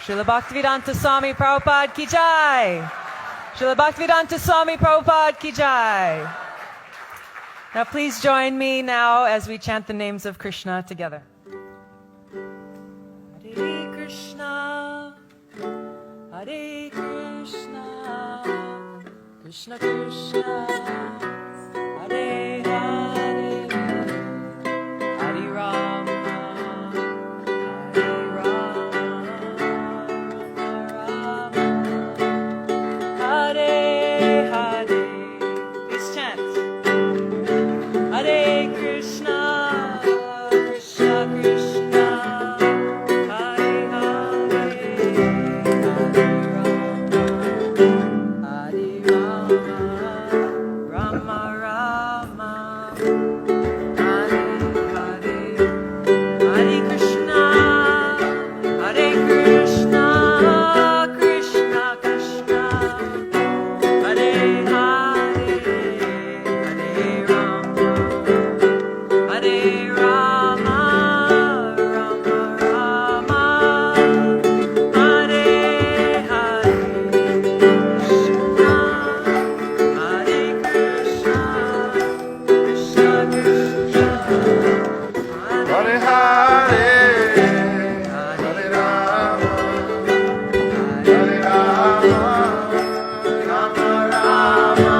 Srila Bhaktivedanta Swami Prabhupada ki jai. Srila Bhaktivedanta Swami Prabhupada ki jai. Now please join me now as we chant the names of Krishna together. Hare Krishna, Hare Krishna, Krishna Krishna, Hare Hare, Hare Rama, Hare Rama, Hare Hare. Please chant. Hare Krishna, Krishna Krishna, Hare Hare, Hare Rama, Rama Rama, Hare Hare, Hare Krishna, Hare Krishna, Krishna Krishna, Hare Hare, Hare Rama, Hare Rama, Rama Rama, Hare Hare, Krishna, Hare Krishna, Krishna Krishna, Hare Hare, Hare Rama, Hare Rama, Rama Rama,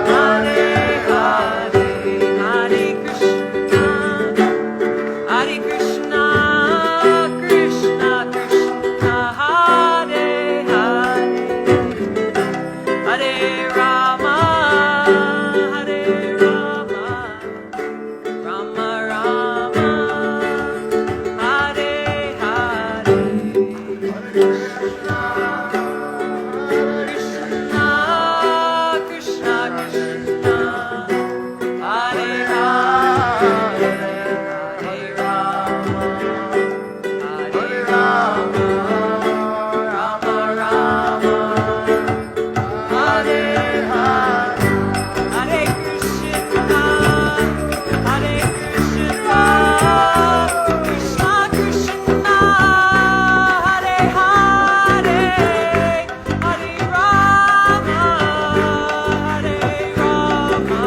Hare Hare, Hare Krishna, Hare Krishna, Krishna Krishna, Hare Hare, Hare Rama, Hare Rama, Rama Rama, Hare Hare, Krishna Krishna Krishna, Hare Hare, Hare Rama, Hare Rama, Rama Rama, Hare Hare, Hare Krishna, Hare Krishna, Krishna Krishna, Hare Hare, Hare Rama, Hare Rama,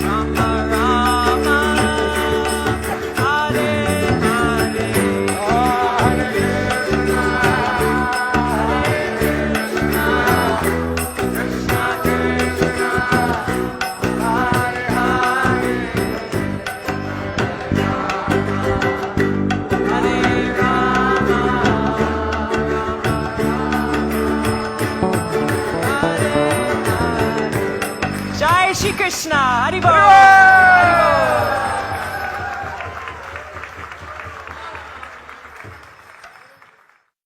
Rama Rama, Hare Hare, Jai Shri Krishna, Hari Bol, Hari Bol.